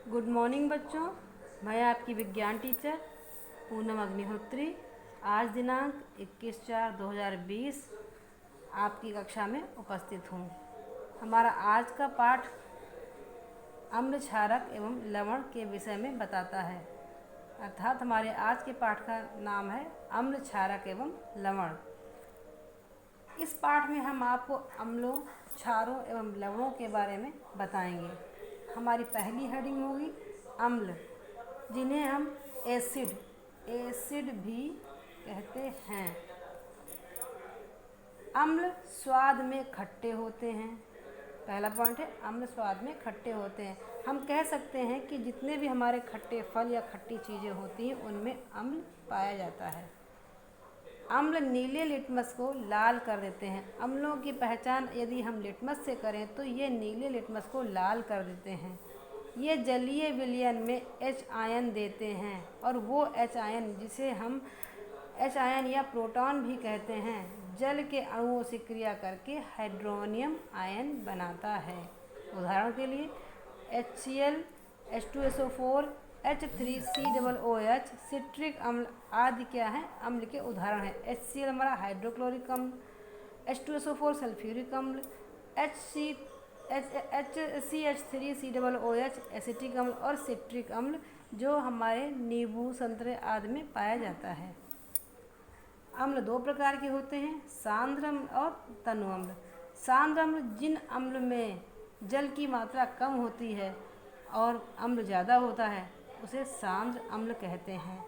Good morning बच्चों। मैं आपकी विज्ञान टीचर पूनम अग्निहोत्री आज दिनांक 21/4/2020 आपकी कक्षा में उपस्थित हूँ। हमारा आज का पाठ अम्ल क्षारक एवं लवण के विषय में बताता है। अर्थात हमारे आज के पाठ का नाम है अम्ल क्षारक एवं लवण। इस पाठ में हम आपको अम्लों, क्षारों एवं लवणों के बारे में बताएंगे। हमारी पहली हेडिंग होगी अम्ल, जिन्हें हम एसिड भी कहते हैं। अम्ल स्वाद में खट्टे होते हैं। पहला पॉइंट है अम्ल स्वाद में खट्टे होते हैं। हम कह सकते हैं कि जितने भी हमारे खट्टे फल या खट्टी चीज़ें होती हैं उनमें अम्ल पाया जाता है। अम्ल नीले लिटमस को लाल कर देते हैं। अम्लों की पहचान यदि हम लिटमस से करें तो ये नीले लिटमस को लाल कर देते हैं। ये जलीय विलयन में H आयन देते हैं और वो H आयन, जिसे हम H आयन या प्रोटॉन भी कहते हैं, जल के अणुओं से क्रिया करके हाइड्रोनियम आयन बनाता है। उदाहरण के लिए HCl, H2SO4, H3COOH, सिट्रिक अम्ल आदि क्या है, अम्ल के उदाहरण हैं। HCl हमारा हाइड्रोक्लोरिक अम्ल, H2SO4 सल्फ्यूरिक अम्ल, HCH3COOH एसिटिक अम्ल और सिट्रिक अम्ल जो हमारे नींबू, संतरे आदि में पाया जाता है। अम्ल दो प्रकार के होते हैं, सांद्र अम्ल और तनु अम्ल। सांद्र अम्ल जिन अम्ल में जल की मात्रा कम होती है और अम्ल ज़्यादा होता है उसे सांद्र अम्ल कहते हैं।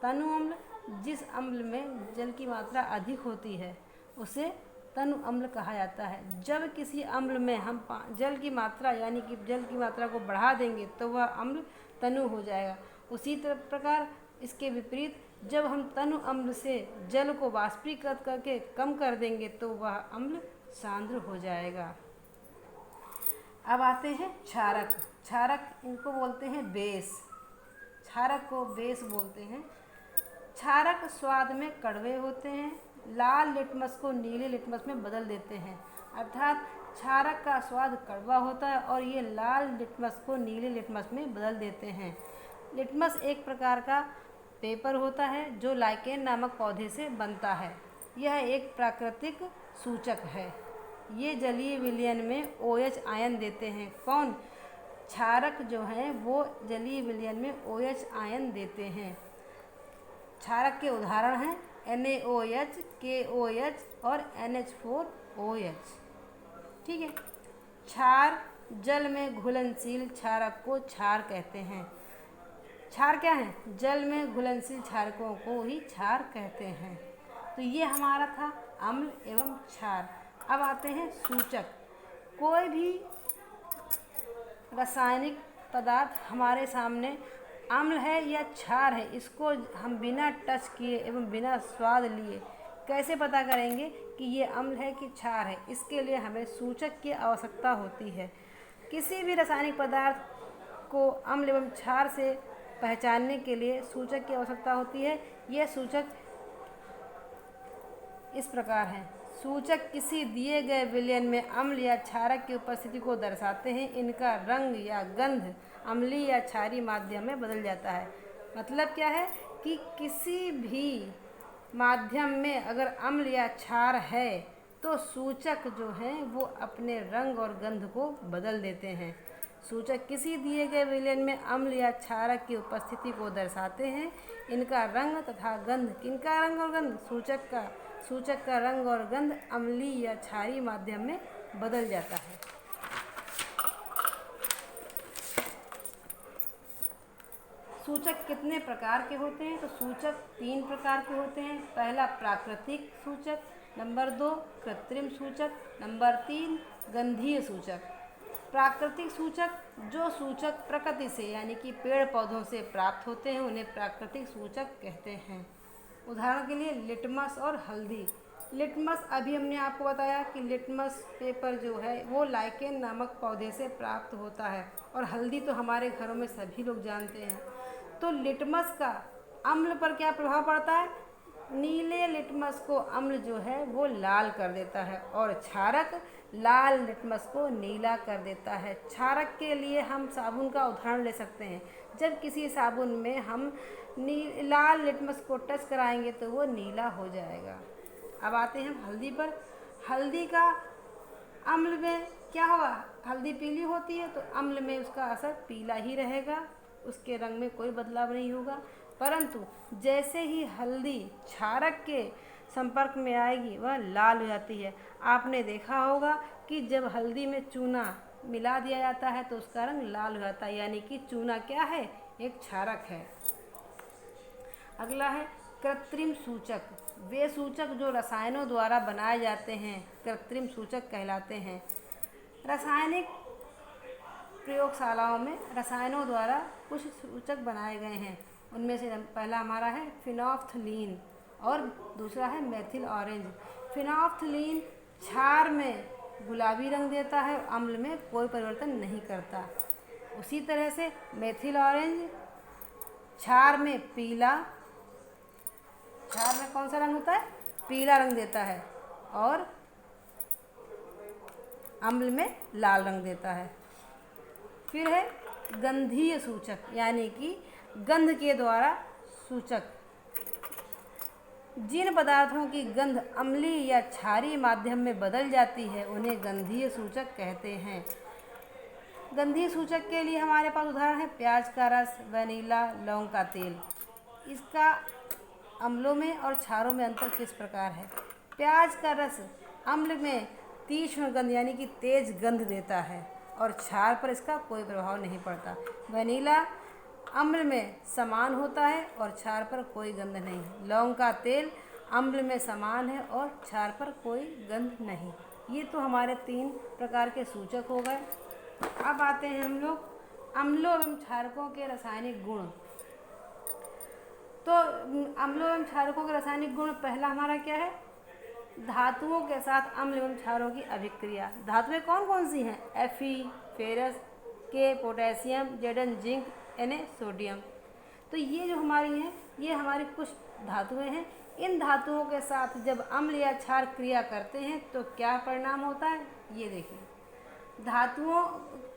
तनु अम्ल जिस अम्ल में जल की मात्रा अधिक होती है उसे तनु अम्ल कहा जाता है। जब किसी अम्ल में हम जल की मात्रा यानी कि जल की मात्रा को बढ़ा देंगे तो वह अम्ल तनु हो जाएगा। उसी प्रकार इसके विपरीत जब हम तनु अम्ल से जल को वाष्पीकृत करके कम कर देंगे तो वह अम्ल सांद्र हो जाएगा। अब आते हैं क्षारक। क्षारक इनको बोलते हैं बेस। क्षारक को बेस बोलते हैं। क्षारक स्वाद में कड़वे होते हैं, लाल लिटमस को नीले लिटमस में बदल देते हैं। अर्थात क्षारक का स्वाद कड़वा होता है और ये लाल लिटमस को नीले लिटमस में बदल देते हैं। लिटमस एक प्रकार का पेपर होता है जो लाइकेन नामक पौधे से बनता है। यह एक प्राकृतिक सूचक है। ये जलीय विलयन में OH आयन देते हैं। कौन? क्षारक जो हैं वो जलीय विलयन में OH आयन देते हैं। क्षारक के उदाहरण हैं NaOH, KOH और NH4OH। ठीक है। क्षार जल में घुलनशील क्षारक को क्षार कहते हैं। क्षार क्या है? जल में घुलनशील क्षारकों को ही क्षार कहते हैं। तो ये हमारा था अम्ल एवं क्षार। अब आते हैं सूचक। कोई भी रासायनिक पदार्थ हमारे सामने अम्ल है या क्षार है, इसको हम बिना टच किए एवं बिना स्वाद लिए कैसे पता करेंगे कि ये अम्ल है कि क्षार है? इसके लिए हमें सूचक की आवश्यकता होती है। किसी भी रासायनिक पदार्थ को अम्ल एवं क्षार से पहचानने के लिए सूचक की आवश्यकता होती है। ये सूचक इस प्रकार हैं। सूचक किसी दिए गए विलयन में अम्ल या क्षारक की उपस्थिति को दर्शाते हैं। इनका रंग या गंध अम्लीय या क्षारीय माध्यम में बदल जाता है। मतलब क्या है कि किसी भी माध्यम में अगर अम्ल या क्षार है तो सूचक जो हैं वो अपने रंग और गंध को बदल देते हैं। सूचक किसी दिए गए विलयन में अम्ल या क्षारक की उपस्थिति को दर्शाते हैं। इनका रंग तथा गंध, किनका रंग और गंध? सूचक का रंग और गंध अम्लीय या क्षारीय माध्यम में बदल जाता है। सूचक कितने प्रकार के होते हैं? तो सूचक 3 प्रकार के होते हैं। पहला प्राकृतिक सूचक, नंबर 2 कृत्रिम सूचक, नंबर 3 गंधीय सूचक। प्राकृतिक सूचक, जो सूचक प्रकृति से यानी कि पेड़ पौधों से प्राप्त होते हैं उन्हें प्राकृतिक सूचक कहते हैं। उदाहरण के लिए लिटमस और हल्दी। लिटमस अभी हमने आपको बताया कि लिटमस पेपर जो है वो लाइकेन नामक पौधे से प्राप्त होता है और हल्दी तो हमारे घरों में सभी लोग जानते हैं। तो लिटमस का अम्ल पर क्या प्रभाव पड़ता है? नीले लिटमस को अम्ल जो है वो लाल कर देता है और क्षारक लाल लिटमस को नीला कर देता है। क्षारक के लिए हम साबुन का उदाहरण ले सकते हैं। जब किसी साबुन में हम लाल लिटमस को टच कराएंगे तो वो नीला हो जाएगा। अब आते हैं हम हल्दी पर। हल्दी का अम्ल में क्या होगा? हल्दी पीली होती है तो अम्ल में उसका असर पीला ही रहेगा, उसके रंग में कोई बदलाव नहीं होगा। परंतु जैसे ही हल्दी क्षारक के संपर्क में आएगी वह लाल हो जाती है। आपने देखा होगा कि जब हल्दी में चूना मिला दिया जाता है तो उसका रंग लाल हो जाता है, यानी कि चूना क्या है? एक क्षारक है। अगला है कृत्रिम सूचक। वे सूचक जो रसायनों द्वारा बनाए जाते हैं कृत्रिम सूचक कहलाते हैं। रासायनिक प्रयोगशालाओं में रसायनों द्वारा कुछ सूचक बनाए गए हैं। उनमें से पहला हमारा है फिनोल्फ्थलीन और दूसरा है मेथिल ऑरेंज। फिनोल्फ्थलीन क्षार में गुलाबी रंग देता है, अम्ल में कोई परिवर्तन नहीं करता। उसी तरह से मेथिल ऑरेंज क्षार में पीला, क्षार में कौन सा रंग होता है? पीला रंग देता है और अम्ल में लाल रंग देता है। फिर है गंधीय सूचक, यानी कि गंध के द्वारा सूचक। जिन पदार्थों की गंध अम्लीय या क्षारीय माध्यम में बदल जाती है उन्हें गंधीय सूचक कहते हैं। गंधीय सूचक के लिए हमारे पास उदाहरण है प्याज का रस, वनीला, लौंग का तेल। इसका अम्लों में और क्षारों में अंतर किस प्रकार है? प्याज का रस अम्ल में तीक्ष्ण गंध यानी कि तेज गंध देता है और क्षार पर इसका कोई प्रभाव नहीं पड़ता। वनीला अम्ल में समान होता है और क्षार पर कोई गंध नहीं। लौंग का तेल अम्ल में समान है और क्षार पर कोई गंध नहीं। ये तो हमारे 3 प्रकार के सूचक हो गए। अब आते हैं हम लोग अम्लों एवं क्षारकों के रासायनिक गुण। तो अम्लों एवं क्षारकों के रासायनिक गुण पहला हमारा क्या है? धातुओं के साथ अम्ल एवं क्षारों की अभिक्रिया। धातुएं कौन कौन सी हैं? Fe, ferrous, K, potassium, Zn, zinc, Na, sodium. तो ये जो हमारी हैं ये हमारी कुछ धातुएं हैं। इन धातुओं के साथ जब अम्ल या क्षार क्रिया करते हैं तो क्या परिणाम होता है? ये देखिए, धातुओं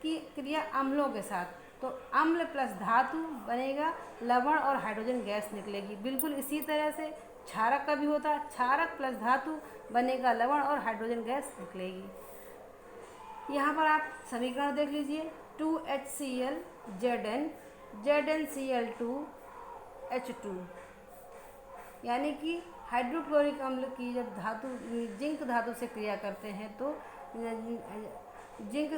की क्रिया अम्लों के साथ, तो अम्ल प्लस धातु बनेगा लवण और हाइड्रोजन गैस निकलेगी। बिल्कुल इसी तरह से क्षारक का भी होता है, क्षारक प्लस धातु बनेगा लवण और हाइड्रोजन गैस निकलेगी। यहाँ पर आप समीकरण देख लीजिए, 2HCl Zn, ZnCl2H2, यानी कि हाइड्रोक्लोरिक अम्ल की जब धातु जिंक धातु से क्रिया करते हैं तो जिंक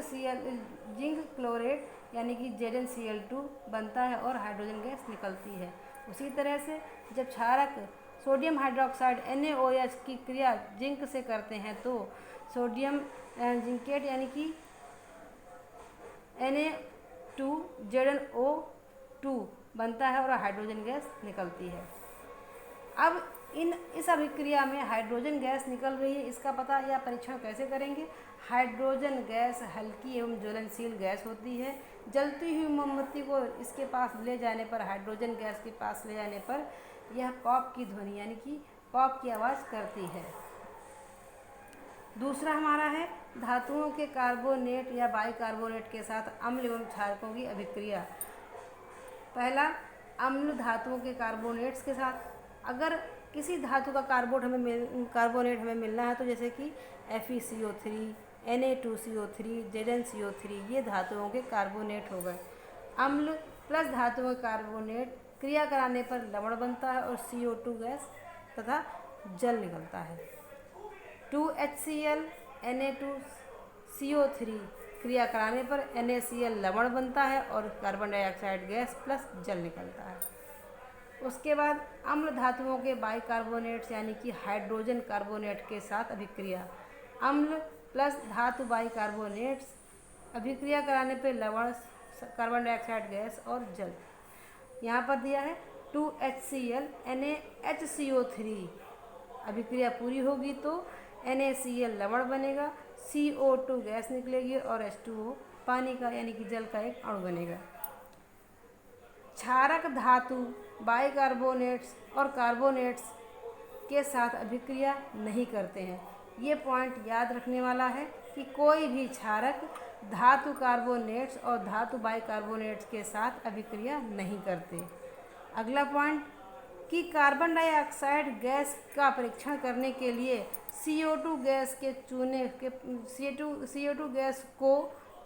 क्लोरेट यानी कि ZnCl2 बनता है और हाइड्रोजन गैस निकलती है। उसी तरह से जब क्षारक सोडियम हाइड्रोक्साइड NaOH की क्रिया जिंक से करते हैं तो सोडियम जिंकेट यानी कि Na2ZnO2 बनता है और हाइड्रोजन गैस निकलती है। अब इस अभिक्रिया में हाइड्रोजन गैस निकल रही है, इसका पता या परीक्षण कैसे करेंगे? हाइड्रोजन गैस हल्की एवं ज्वलनशील गैस होती है। जलती हुई मोमबत्ती को इसके पास ले जाने पर, हाइड्रोजन गैस के पास ले जाने पर यह पॉप की ध्वनि यानी कि पॉप की आवाज़ करती है। दूसरा हमारा है धातुओं के कार्बोनेट या बाइकार्बोनेट के साथ अम्ल एवं क्षारकों की अभिक्रिया। पहला, अम्ल धातुओं के कार्बोनेट्स के साथ। अगर किसी धातु का कार्बोनेट हमें मिलना है तो जैसे कि FeCO3, Na2CO3, ZnCO3 ये धातुओं के कार्बोनेट हो गए। अम्ल प्लस धातुओं के कार्बोनेट क्रिया कराने पर लवण बनता है और CO2 गैस तथा जल निकलता है। 2HCl Na2CO3 क्रिया कराने पर NaCl लवण बनता है और कार्बन डाइऑक्साइड गैस प्लस जल निकलता है। उसके बाद अम्ल धातुओं के बाइकार्बोनेट्स यानी कि हाइड्रोजन कार्बोनेट के साथ अभिक्रिया। अम्ल प्लस धातु बाइकार्बोनेट्स अभिक्रिया कराने पर लवण, कार्बन डाइऑक्साइड गैस और जल। यहाँ पर दिया है 2HCl NaHCO3 अभिक्रिया पूरी होगी तो NaCl लवण बनेगा, CO2 गैस निकलेगी और H2O पानी का यानी कि जल का एक अणु बनेगा। क्षारक धातु बाइकार्बोनेट्स और कार्बोनेट्स के साथ अभिक्रिया नहीं करते हैं। ये पॉइंट याद रखने वाला है कि कोई भी क्षारक धातु कार्बोनेट्स और धातु बाइकार्बोनेट्स के साथ अभिक्रिया नहीं करते। अगला पॉइंट कि कार्बन डाइऑक्साइड गैस का परीक्षण करने के लिए CO2 गैस के CO2 गैस को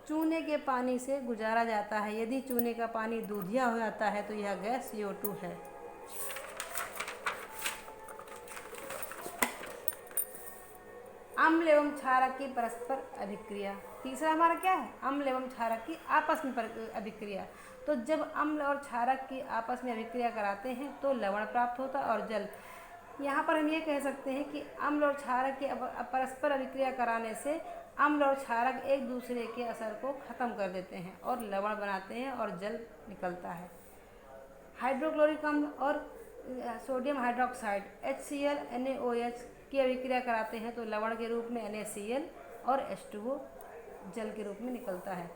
चूने के पानी से गुजारा जाता है। यदि चूने का पानी दूधिया हो जाता है तो यह गैस CO2 है। अम्ल एवं क्षारक की परस्पर अभिक्रिया। तीसरा हमारा क्या है? अम्ल एवं क्षारक की आपस में अभिक्रिया। तो जब अम्ल और क्षारक की आपस में अभिक्रिया कराते हैं तो लवण प्राप्त होता है और जल। यहाँ पर हम ये कह सकते हैं कि अम्ल और क्षारक की परस्पर अभिक्रिया कराने से अम्ल और क्षारक एक दूसरे के असर को ख़त्म कर देते हैं और लवण बनाते हैं और जल निकलता है। हाइड्रोक्लोरिक अम्ल और सोडियम हाइड्रोक्साइड HCl NaOH की अभिक्रिया कराते हैं तो लवण के रूप में NaCl और H2O जल के रूप में निकलता है।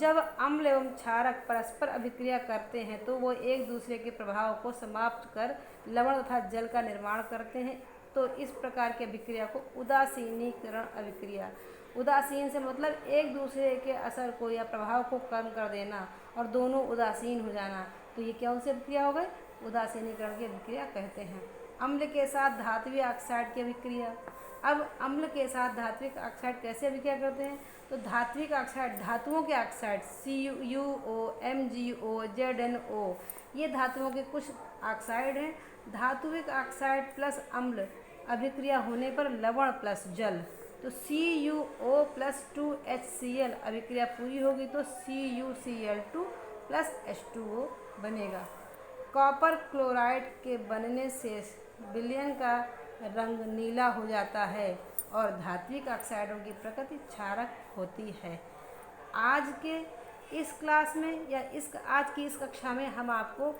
जब अम्ल एवं क्षारक परस्पर अभिक्रिया करते हैं तो वो एक दूसरे के प्रभाव को समाप्त कर लवण तथा जल का निर्माण करते हैं। तो इस प्रकार की अभिक्रिया को उदासीनीकरण अभिक्रिया। उदासीन से मतलब एक दूसरे के असर को या प्रभाव को कम कर देना और दोनों उदासीन हो जाना। तो ये कौन सी अभिक्रिया हो गई? उदासीनीकरण की अभिक्रिया कहते हैं। अम्ल के साथ धात्विक ऑक्साइड की अभिक्रिया। अब अम्ल के साथ धात्विक ऑक्साइड कैसे अभिक्रिया करते हैं? तो धात्विक ऑक्साइड धातुओं के ऑक्साइड CuO MgO ZnO ये धातुओं के कुछ ऑक्साइड हैं। धात्विक ऑक्साइड प्लस अम्ल अभिक्रिया होने पर लवण प्लस जल, तो CuO प्लस 2HCl अभिक्रिया पूरी होगी तो CuCl2 प्लस H2O बनेगा। कॉपर क्लोराइड के बनने से विलयन का रंग नीला हो जाता है और धात्विक ऑक्साइडों की प्रकृति क्षारक होती है। आज के इस क्लास में या आज की इस कक्षा में हम आपको